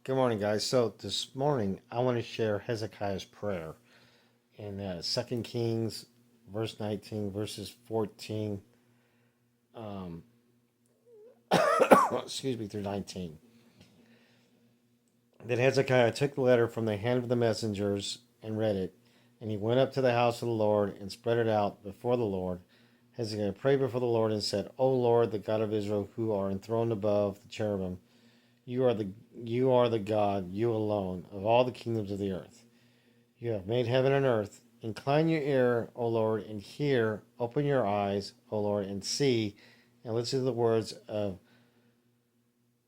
Good morning, guys. So this morning I want to share Hezekiah's prayer in 2 Kings, verse 19, verses 14, um, excuse me, through 19. Then Hezekiah took the letter from the hand of the messengers and read it, and he went up to the house of the Lord and spread it out before the Lord. Hezekiah prayed before the Lord and said, O Lord, the God of Israel, who are enthroned above the cherubim, you are the God, you alone, of all the kingdoms of the earth. You have made heaven and earth. Incline your ear, O Lord, and hear. Open your eyes, O Lord, and see, and listen to the words of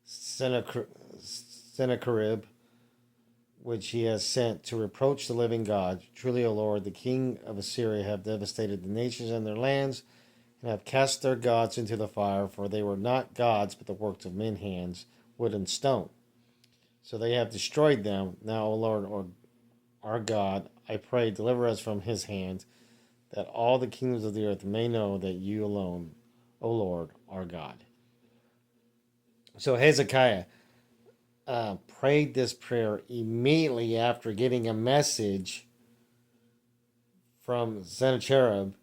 Sennacherib, which he has sent to reproach the living God. Truly, O Lord, the king of Assyria have devastated the nations and their lands, and have cast their gods into the fire, for they were not gods, but the works of men's hands, wood and stone. So they have destroyed them. Now, O Lord, or our God, I pray, deliver us from his hand, that all the kingdoms of the earth may know that you alone, O Lord, are God. So Hezekiah prayed this prayer immediately after getting a message from Sennacherib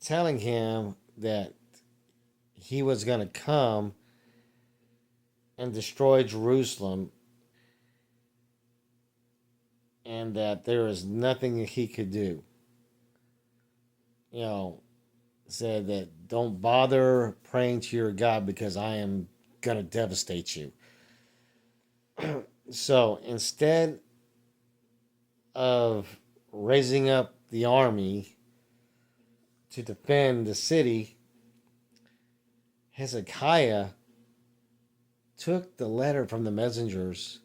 telling him that he was going to come and destroy Jerusalem, and that there is nothing that he could do. You know, said that don't bother praying to your God because I am going to devastate you. So instead of raising up the army to defend the city, Hezekiah took the letter from the messengers,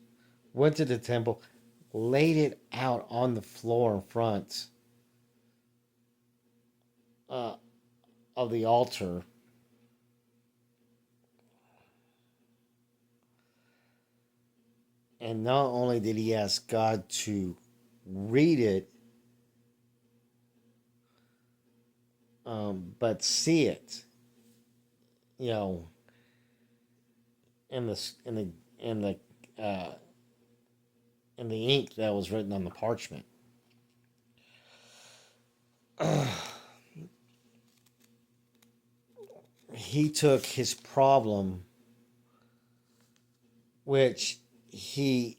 went to the temple, laid it out on the floor in front uh, of the altar, and not only did he ask God to read it, but see it, you know, in the in the in the uh, in the ink that was written on the parchment. He took his problem, which he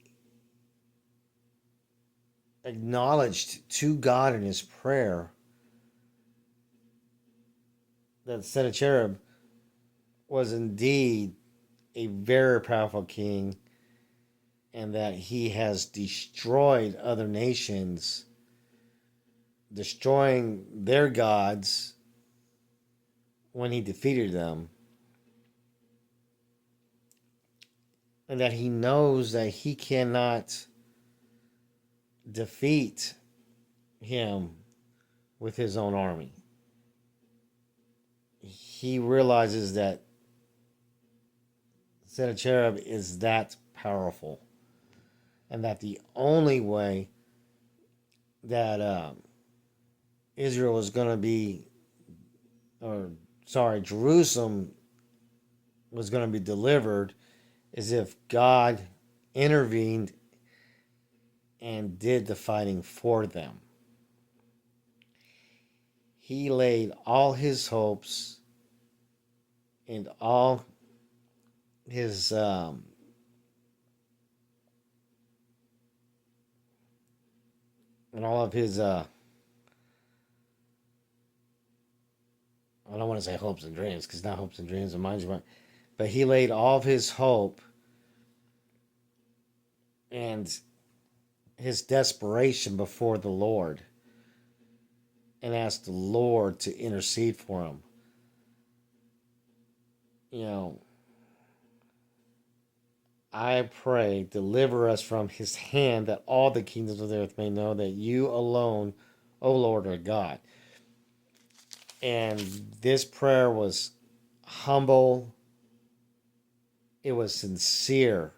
acknowledged to God in his prayer, that Sennacherib was indeed a very powerful king, and that he has destroyed other nations, destroying their gods when he defeated them, and that he knows that he cannot defeat him with his own army. He realizes that Sennacherib is that powerful, and that the only way that Israel is going to be, or sorry, Jerusalem was going to be delivered, is if God intervened and did the fighting for them. He laid all his hopes and all his and all of his I don't want to say hopes and dreams, because not hopes and dreams and mind you, but he laid all of his hope and his desperation before the Lord, and asked the Lord to intercede for him. You know, I pray, deliver us from his hand, that all the kingdoms of the earth may know that you alone, O Lord, are God. And this prayer was humble, it was sincere,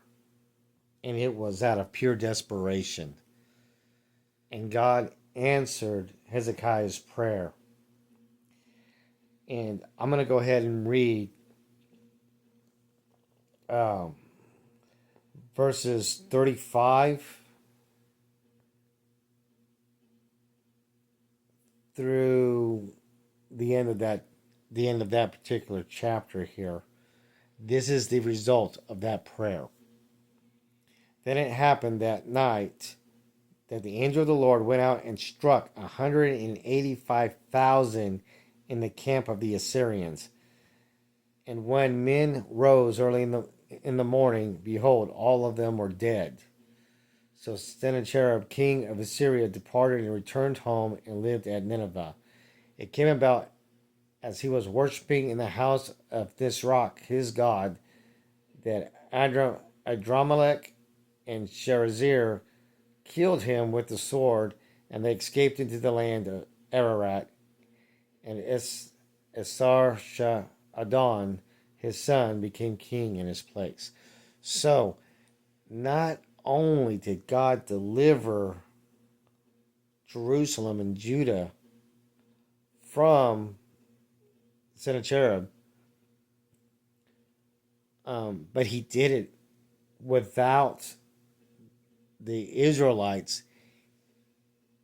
and it was out of pure desperation. And God answered Hezekiah's prayer. And I'm going to go ahead and read verses 35 through the end of that particular chapter here. This is the result of that prayer. Then it happened that night that the angel of the Lord went out and struck 185,000 in the camp of the Assyrians. And when men rose early in the morning, behold, all of them were dead. So Sennacherib, king of Assyria, departed and returned home and lived at Nineveh. It came about as he was worshiping in the house of this rock, his god, that Adramelech and Sharezer killed him with the sword, and they escaped into the land of Ararat. And Esarhaddon, his son, became king in his place. So, not only did God deliver Jerusalem and Judah from Sennacherib, but he did it without the Israelites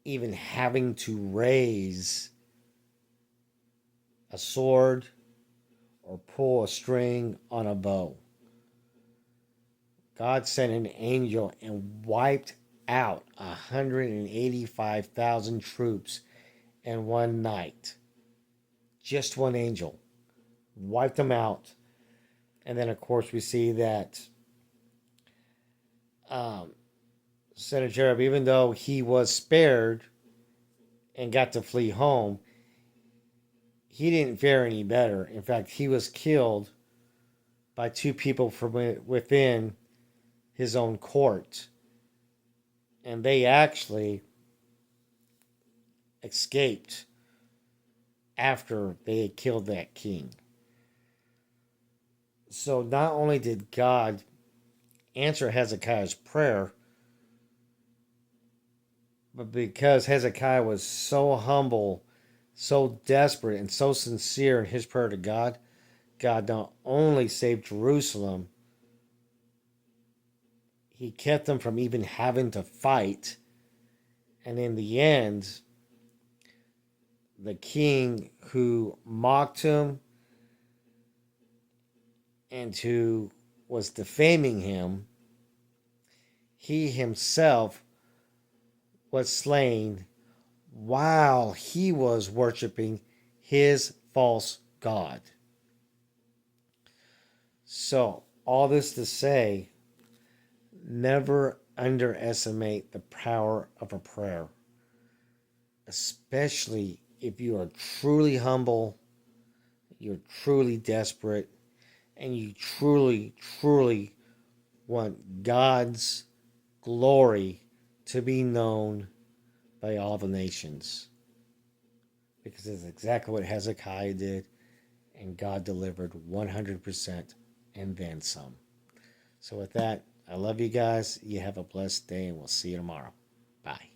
even having to raise a sword or pull a string on a bow. God sent an angel and wiped out 185,000 troops in one night. Just one angel wiped them out. And then, of course, we see that Sennacherib, even though he was spared and got to flee home, he didn't fare any better. In fact, he was killed by two people from within his own court. And they actually escaped after they had killed that king. So not only did God answer Hezekiah's prayer, but because Hezekiah was so humble, so desperate, and so sincere in his prayer to God, God not only saved Jerusalem, he kept them from even having to fight. And in the end, the king who mocked him and who was defaming him, he himself was slain while he was worshiping his false god. So, all this to say, never underestimate the power of a prayer, especially if you are truly humble, you're truly desperate, and you truly, truly want God's glory to be known by all the nations. Because it's exactly what Hezekiah did, and God delivered 100% and then some. So with that, I love you guys. You have a blessed day, and we'll see you tomorrow. Bye.